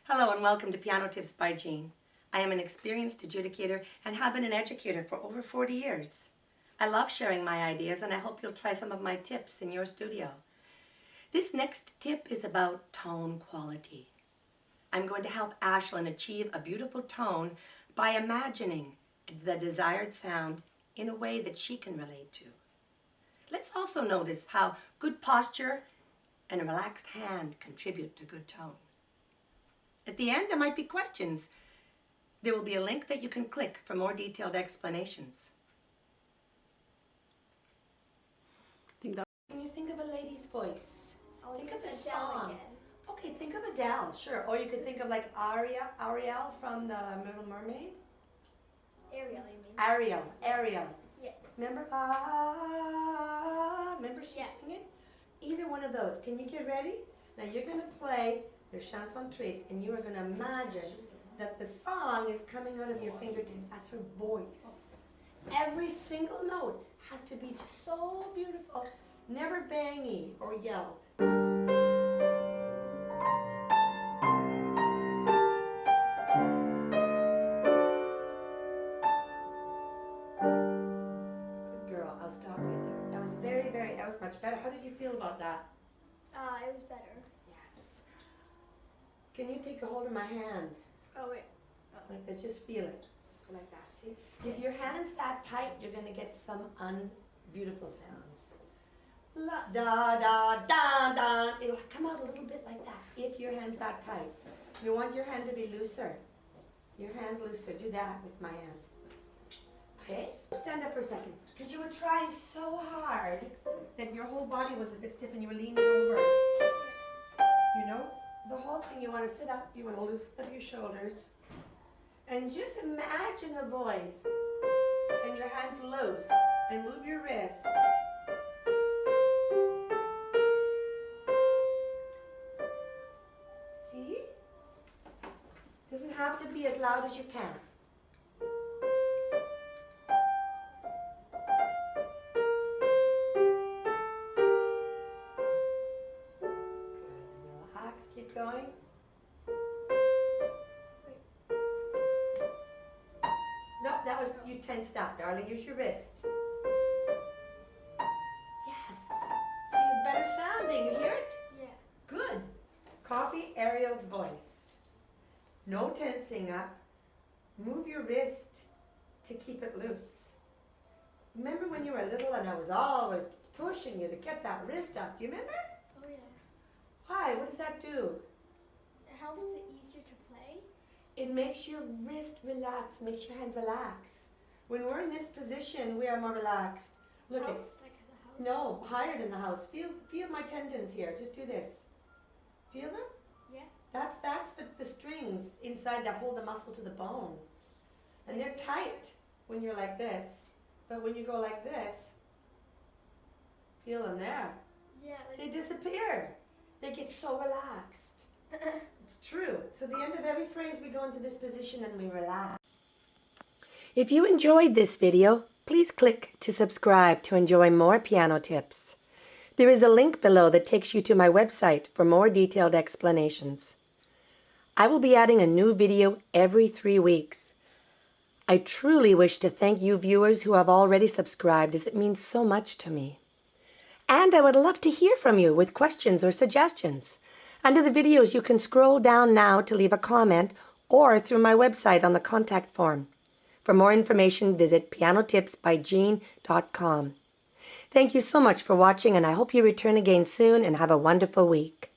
Hello and welcome to Piano Tips by Jean. I am an experienced adjudicator and have been an educator for over 40 years. I love sharing my ideas and I hope you'll try some of my tips in your studio. This next tip is about tone quality. I'm going to help Ashlyn achieve a beautiful tone by imagining the desired sound in a way that she can relate to. Let's also notice how good posture and a relaxed hand contribute to good tone. At the end, there might be questions. There will be a link that you can click for more detailed explanations. Can you think of a lady's voice? Think of a song. Again. Okay, think of Adele, sure. Or you could think of like Ariel from the Little Mermaid. Ariel, you mean? Ariel. Yeah. Remember? Remember she sang it? Either one of those. Can you get ready? Now you're going to play your Chanson Triste, and you are going to imagine that the song is coming out of your fingertips. That's her voice. Every single note has to be just so beautiful, never bangy or yelled. Good girl. I'll stop you there. That was that was much better. How did you feel about that? It was better. Can you take a hold of my hand? Oh, wait. Oh. Like this, just feel it. Just go like that, see? If your hand's that tight, you're going to get some unbeautiful sounds. La, da, da, da, da. It'll come out a little bit like that if your hand's that tight. You want your hand to be looser. Your hand looser. Do that with my hand. Okay? Stand up for a second. Because you were trying so hard that your whole body was a bit stiff and you were leaning over. You know? The whole thing, you want to sit up, you want to loosen up your shoulders, and just imagine the voice, and your hands loose, and move your wrist. See? Doesn't have to be as loud as you can. Keep going. No, that was, you tensed up, darling. Use your wrist. Yes. See, better sounding. You hear it? Yeah. Good. Copy Ariel's voice. No tensing up. Move your wrist to keep it loose. Remember when you were little and I was always pushing you to get that wrist up? You remember? Oh, yeah. Why? What does that do? How is it easier to play? It makes your wrist relax, makes your hand relax. When we're in this position, we are more relaxed. Look at Like the house? No, higher than the house. Feel my tendons here. Just do this. Feel them? Yeah. That's the strings inside that hold the muscle to the bones. And they're tight when you're like this. But when you go like this, feel them there. Yeah. They disappear. They get so relaxed. It's true. So the end of every phrase, we go into this position and we relax. If you enjoyed this video, please click to subscribe to enjoy more piano tips. There is a link below that takes you to my website for more detailed explanations. I will be adding a new video every 3 weeks. I truly wish to thank you viewers who have already subscribed, as it means so much to me. And I would love to hear from you with questions or suggestions. Under the videos, you can scroll down now to leave a comment or through my website on the contact form. For more information, visit pianotipsbyjean.com. Thank you so much for watching, and I hope you return again soon and have a wonderful week.